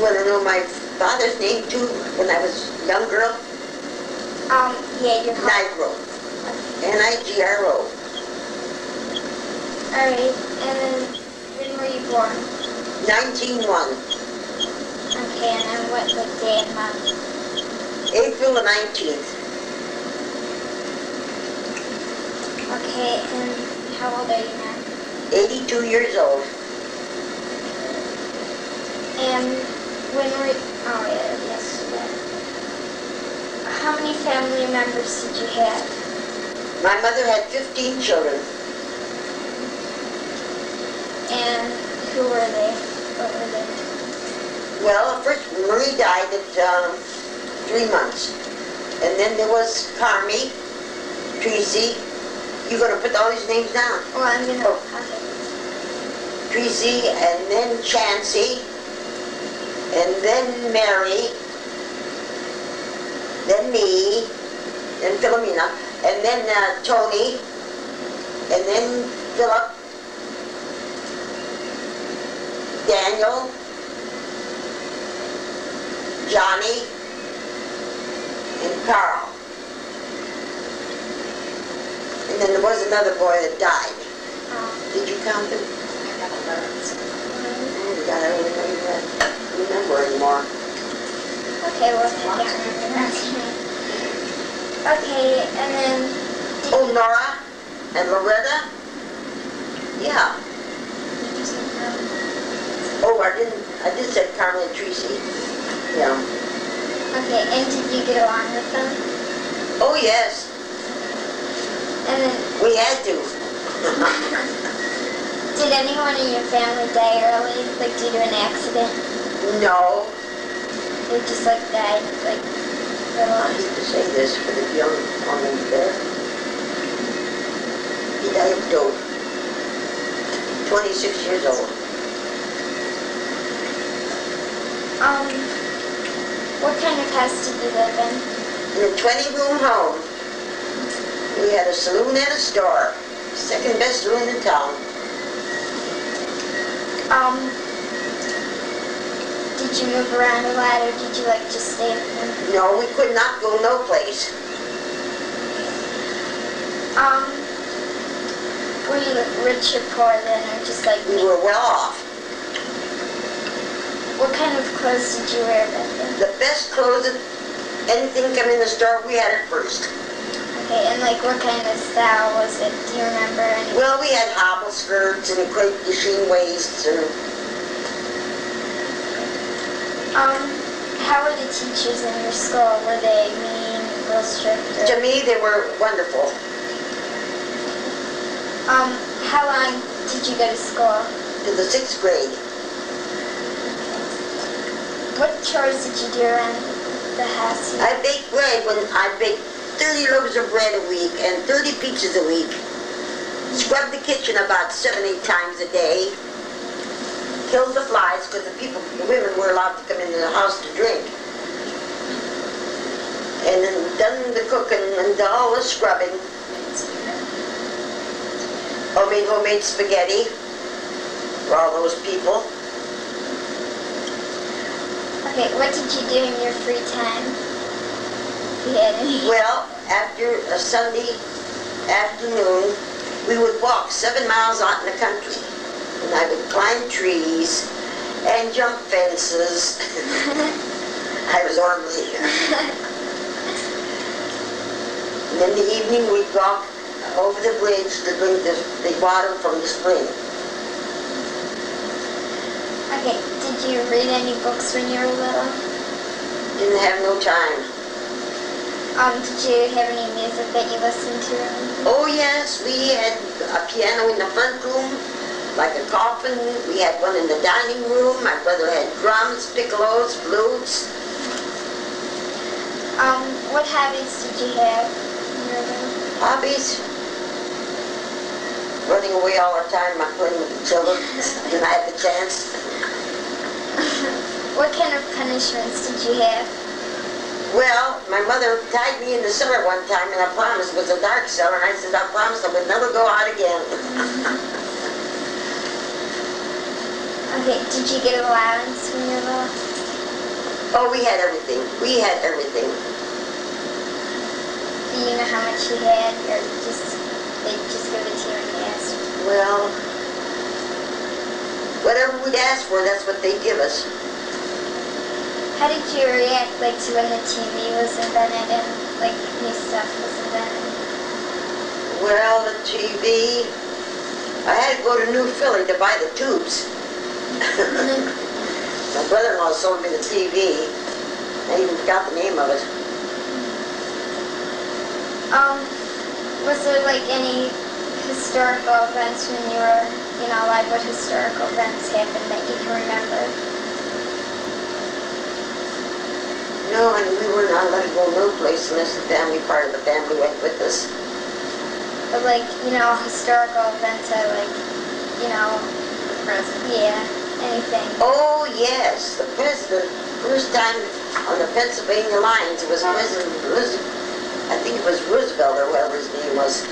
want to know my father's name too, when I was a young girl? Yeah, your father. Nigro. Nigro. Alright, and then when were you born? 1901. Okay, and then what, like, day and month? April the 19th. Okay, and how old are you now? 82 years old. And when were you, oh yeah, yesterday. How many family members did you have? My mother had 15 children. And who were they? What were they? Well, first Marie died at 3 months. And then there was Carmi, Tracy. You gonna put all these names down? Well, I'm gonna copy. Tracy, and then Chansey, and then Mary, then me, then Philomena, and then Tony, and then Philip, Daniel, Johnny, and Carl. And then there was another boy that died. Did you count them? Oh, God, I don't remember anymore. Okay, well, I can't remember. Okay, and then... Oh, Nora and Loretta? Yeah. Oh, I did say Carmen and Tracy. Yeah. Okay, and did you get along with them? Oh, yes. And then... We had to. Did anyone in your family die early, like due to an accident? No. They just like died, like little. I hate to say this for the young woman there. He died of dope. 26 years old. What kind of house did you live in? In a 20-room home. We had a saloon and a store. Second best saloon in town. Did you move around a lot, or did you like just stay at home? No, we could not go no place. Were you rich or poor then, or just like We me? were well off. What kind of clothes did you wear back then? The best clothes, anything come in the store, we had it first. Okay, and like what kind of style was it? Do you remember any? Well, we had hobble skirts and crepe machine waists and... How were the teachers in your school? Were they mean, real strict? Or... To me, they were wonderful. How long did you go to school? To the 6th grade. What chores did you do around the house? I baked bread when I baked 30 loaves of bread a week and 30 pizzas a week. Scrubbed the kitchen about 7-8 times a day. Killed the flies because the women were allowed to come into the house to drink. And then done the cooking and all the scrubbing. Made homemade spaghetti for all those people. Okay, what did you do in your free time? If you had any. Well, after a Sunday afternoon, we would walk 7 miles out in the country. And I would climb trees and jump fences. I was ornery. And in the evening, we'd walk over the bridge to drink the water from the spring. Okay, did you read any books when you were little? Didn't have no time. Did you have any music that you listened to? Oh yes, we had a piano in the front room, like a coffin. We had one in the dining room. My brother had drums, piccolos, flutes. What hobbies did you have when you were little? Hobbies? Running away all the time. I'm playing with the children when I had the chance. What kind of punishments did you have? Well, my mother tied me in the cellar one time, and I promised it was a dark cellar, and I said I promised I would never go out again. Okay, did you get allowance when you were little? Oh, we had everything. We had everything. Do you know how much you had, or they just give it to you when you asked? Well, whatever we'd ask for, that's what they'd give us. How did you react, like, to when the TV was invented and, like, new stuff was invented? Well, the TV, I had to go to New Philly to buy the tubes. My brother-in-law sold me the TV. I even forgot the name of it. Was there, like, any historical events when you were, you know, like, what historical events happened that you can remember? No, and we were not allowed to go no place unless the family, part of the family went with us. But, like, you know, historical events are, like, you know, yeah, anything. Oh, yes, the president, first time on the Pennsylvania lines, it was President Roosevelt, I think it was Roosevelt or whatever his name was.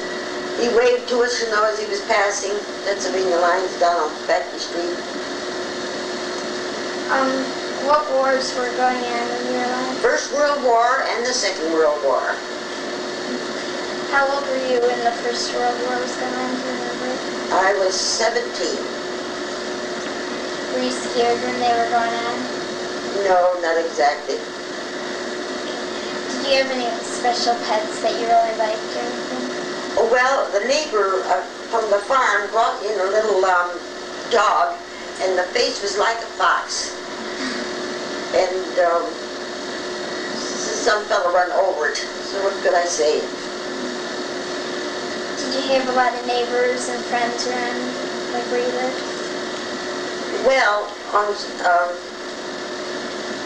He waved to us, you know, as he was passing Pennsylvania lines down on Factory Street. What wars were going on when you were alive? First World War and the Second World War. How old were you when the First World War was going on? Do you remember? I was 17. Were you scared when they were going on? No, not exactly. Did you have any special pets that you really liked or anything? Oh, well, the neighbor from the farm brought in a little dog, and the face was like a fox. And some fella run over it. So what could I say? Did you have a lot of neighbors and friends around, like, where you lived? Well, on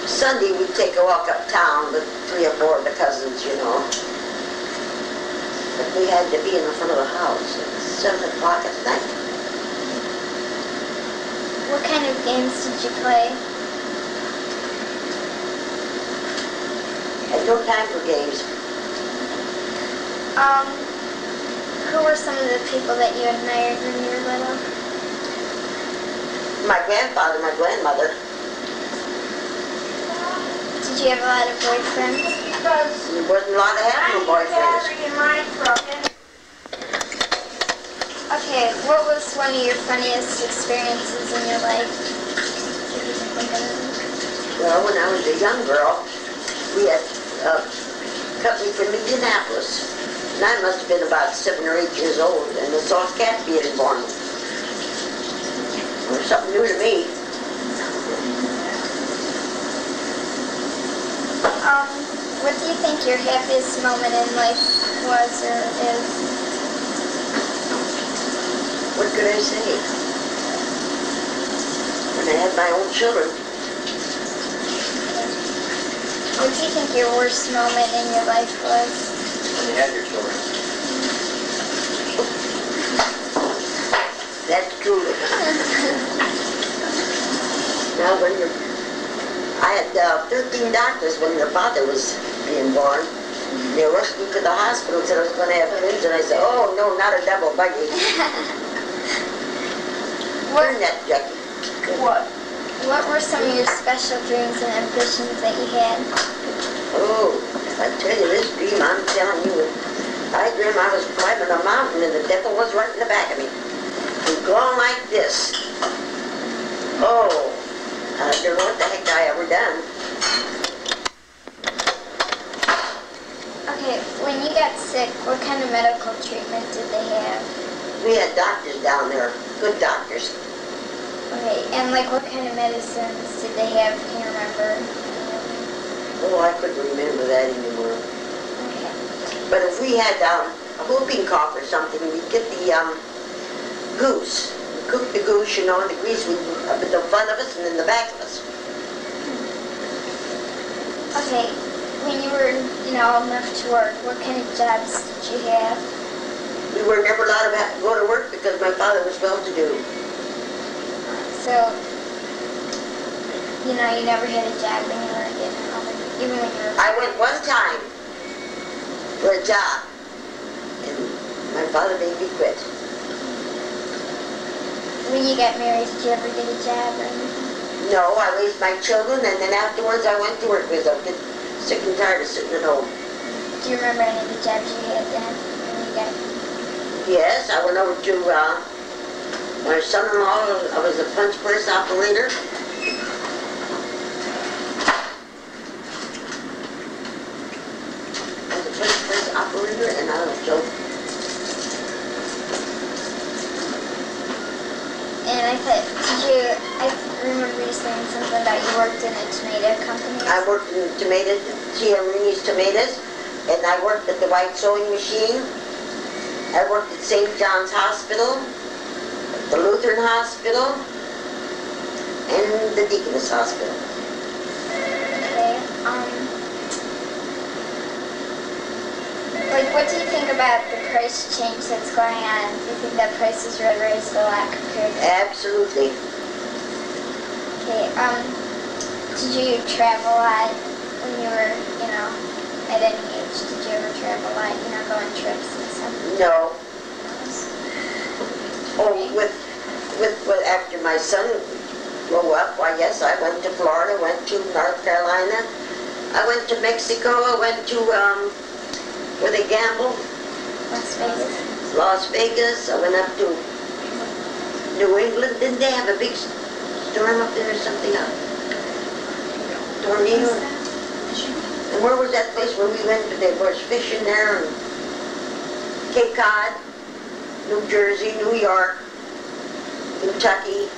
Sunday we'd take a walk uptown with 3 or 4 of the cousins, you know. But we had to be in the front of the house at 7 o'clock at night. What kind of games did you play? Had no time for games. Who were some of the people that you admired when you were little? My grandfather, my grandmother. Did you have a lot of boyfriends? There wasn't a lot of having boyfriends. Okay, what was one of your funniest experiences in your life? If you can think of it. Well, when I was a young girl, we had company from Indianapolis. And I must have been about 7 or 8 years old, and I saw a cat being born. It was something new to me. What do you think your happiest moment in life was or is? What could I say? When I had my own children. What do you think your worst moment in your life was? When you had your children. That's true. Now, I had 13 doctors when your father was being born. They rushed me to the hospital and said I was going to have twins, and I said, oh, no, not a double buggy. Turn that, Jackie. What were some of your special dreams and ambitions that you had? Oh, I tell you this dream, I'm telling you, I dreamed I was climbing a mountain and the devil was right in the back of me. He'd gone like this. Oh, I don't know what the heck I ever done. Okay, when you got sick, what kind of medical treatment did they have? We had doctors down there, good doctors. Okay, and like what kind of medicines did they have? Can you remember? Oh, I couldn't remember that anymore. Okay. But if we had a whooping cough or something, we'd get the goose. We'd cook the goose, you know, the grease would up in the front of us and in the back of us. Okay, when you were, you know, old enough to work, what kind of jobs did you have? We were never allowed to go to work because my father was well-to-do. So, you know, you never had a job when you were getting older, even when you were... I went one time for a job, and my father made me quit. When you got married, did you ever get a job or anything? No, I raised my children, and then afterwards I went to work because I get sick and tired of sitting at home. Do you remember any of the jobs you had then when you got? Yes, I went over to my son-in-law. I was a punch press operator. I was a punch press operator, and I was so. And I remember you saying something about you worked in a tomato company. I worked in tomatoes, Chiamarini's tomatoes, and I worked at the white sewing machine. I worked at St. John's Hospital, the Lutheran Hospital, and the Deaconess Hospital. Okay. Like, what do you think about the price change that's going on? Do you think that prices really raised a lot compared to? Absolutely. Okay. Did you travel a lot when you were, at any age? Did you ever travel a lot? Go on trips and stuff? No. Oh, with after my son grew up, why yes, I went to Florida, went to North Carolina, I went to Mexico, I went to where they gamble. Las Vegas. Las Vegas. I went up to New England. Didn't they have a big storm up there or something? A tornado? And where was that place where we went? There was fishing there, and Cape Cod, New Jersey, New York, Kentucky,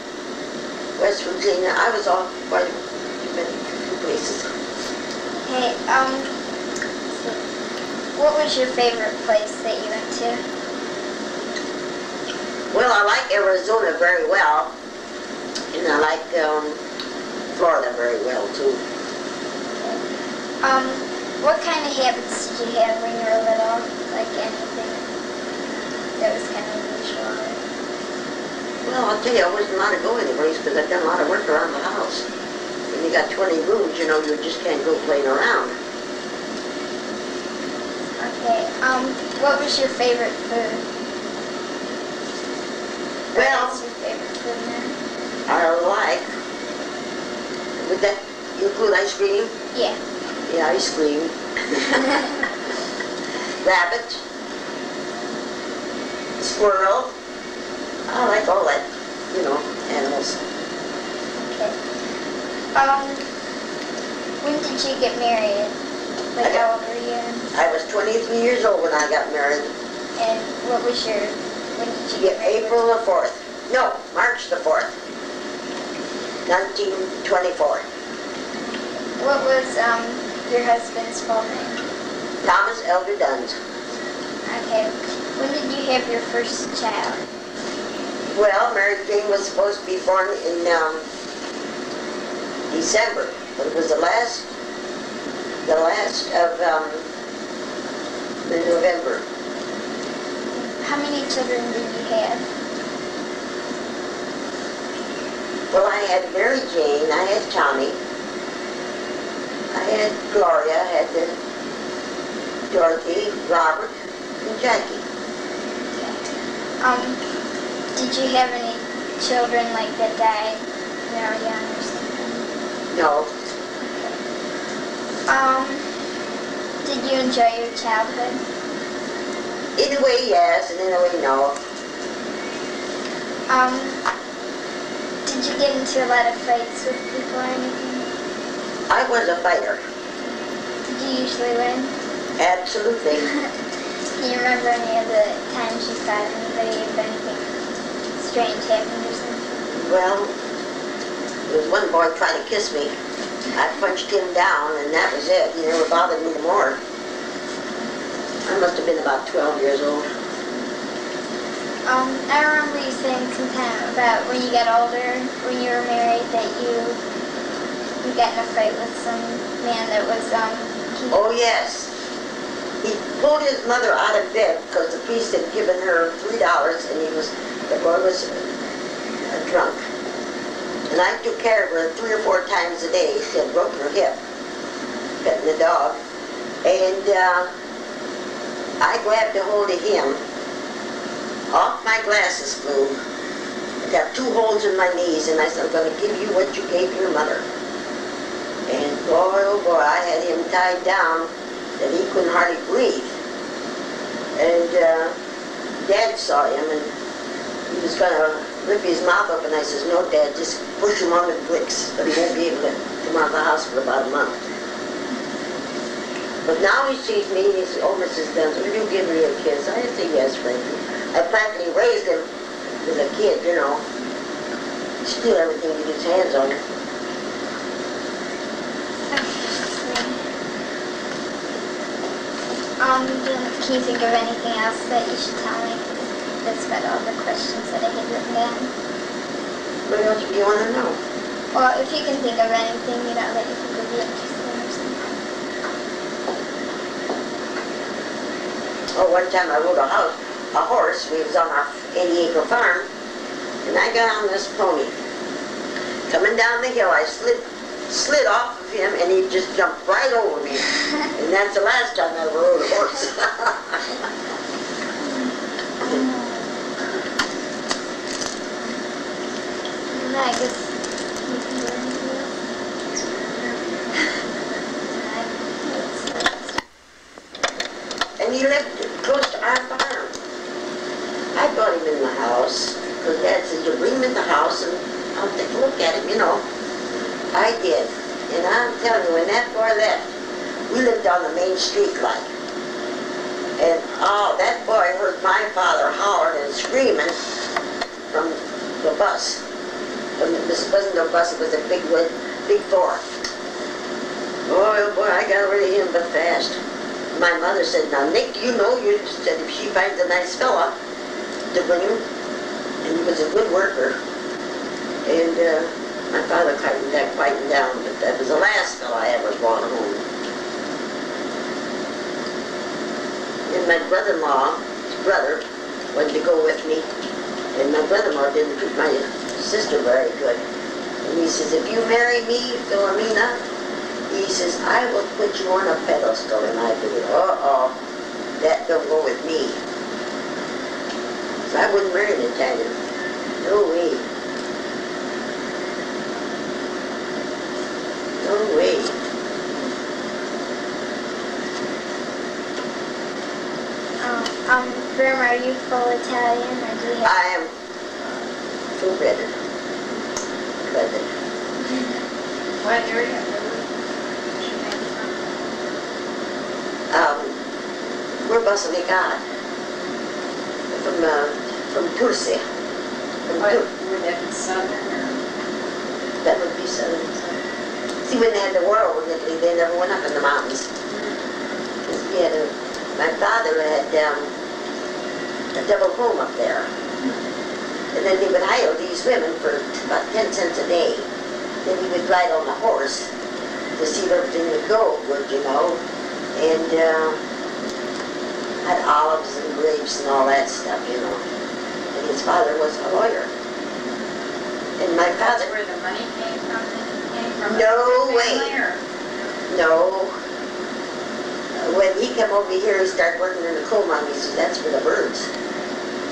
West Virginia. I was all quite many places. Hey, what was your favorite place that you went to? Well, I like Arizona very well, and I like Florida very well too. What kind of habits did you have when you were little? Like anything that was kind of unusual? Well, I'll tell you, I wasn't allowed to go anyplace because I've done a lot of work around the house. When you got 20 rooms, you just can't go playing around. Okay, what was your favorite food? Well, what's your favorite food now? I like, would that include ice cream? Yeah. Yeah, ice cream. Rabbit. Squirrel. I like all that, animals. Okay. When did you get married? Like how old were you? I was 23 years old when I got married. And when did you get married? April the 4th. No, March the 4th. 1924. What was your husband's full name? Thomas Elder Duns. Okay. When did you have your first child? Well, Mary Jane was supposed to be born in December, but it was the last of November. How many children did you have? Well, I had Mary Jane, I had Tommy, I had Gloria, I had Dorothy, Robert, and Jackie. Did you have any children that died when you were young or something? No. Did you enjoy your childhood? In a way, yes, and in a way, no. Did you get into a lot of fights with people or anything? I was a fighter. Did you usually win? Absolutely. Can you remember any of the times you fought anybody, if anything strange happened or something? Well, there was one boy trying to kiss me. I punched him down, and that was it. He never bothered me more. I must have been about 12 years old. I remember you saying sometime about when you got older, when you were married, that you got in a fight with some man that was, Oh, yes. He pulled his mother out of bed because the priest had given her $3, and the boy was drunk. And I took care of her 3 or 4 times a day. She had broken her hip, petting the dog. And I grabbed a hold of him. Off my glasses flew. got 2 holes in my knees, and I said, I'm going to give you what you gave your mother. And boy, oh boy, I had him tied down that he couldn't hardly breathe. And Dad saw him, and he was going to rip his mouth open. I says, no, Dad, just push him on with bricks, but he won't be able to come out of the house for about a month. But now he sees me, and he says, oh, Mrs. Benz, will you give me a kiss? I say, yes, Frankie. I practically raised him as a kid, you know. Steal everything he gets hands on. Can you think of anything else that you should tell me? That's about all the questions that I had written down. What else do you want to know? Well, if you can think of anything, you know, that you think would be interesting or something. Oh, one time I rode a horse. We was on our 80-acre farm, and I got on this pony. Coming down the hill, I slid off of him, and he just jumped right over me. And that's the last time I ever rode a horse. I guess you can do anything else. And he lived close to our farm. I brought him in the house, because Dad said, you bring him in the house, and I'll take a look at him, you know. I did. And I'm telling you, when that boy left, we lived on the main street like. And oh, that boy heard my father hollering and screaming from the bus. This wasn't a bus, it was a big Ford. Boy, oh boy, I got rid of him but fast. My mother said, now Nick, you know, you said if she finds a nice fella to bring him, and he was a good worker. And my father quieted down, but that was the last fella I ever brought home. And my brother-in-law, his brother, wanted to go with me, and my brother-in-law didn't treat my sister very good. And he says, if you marry me, Philomena, he says, I will put you on a pedestal. And I figured, uh-oh, that don't go with me. So I wouldn't marry an Italian. No way. No way. Grandma, are you full Italian, or do you have... I am full-blooded. What area? We're Basilicata. From Turcia. Would that be southern or? That would be southern. See, when they had the war over in Italy, they never went up in the mountains. We had my father had a double home up there. And then he would hire these women for about 10 cents a day. Then he would ride on the horse to see if everything would go good, you know. And had olives and grapes and all that stuff, you know. And his father was a lawyer. And my father... That's where the money came from? No way. Or? No. When he came over here, he started working in the coal mine. He said, that's for the birds.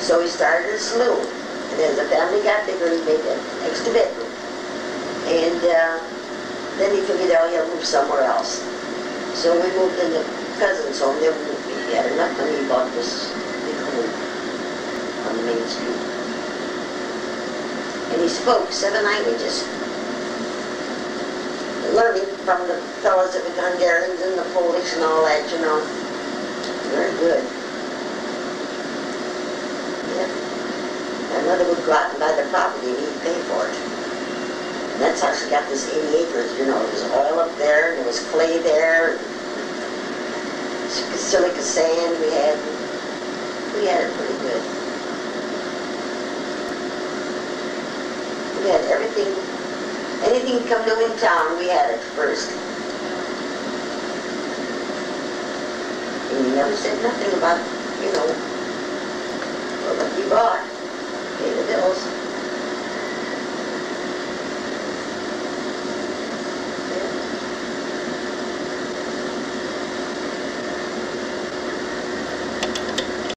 So he started a saloon. And as the family got bigger, he made an extra bedroom. And then he figured out he'll move somewhere else. So we moved into cousin's home. Then we had enough money, he bought this big home on the main street. And he spoke 7 languages. Learning from the fellows that were Hungarians and the Polish and all that, you know. Very good. Yeah. My mother would go out and buy the property and he'd pay for it. And that's how she got this 80 acres, you know. There was oil up there, and there was clay there, and silica sand we had. We had it pretty good. We had everything. Anything come new in town, we had it first. And you never said nothing about, you know, what we bought. Pay the bills.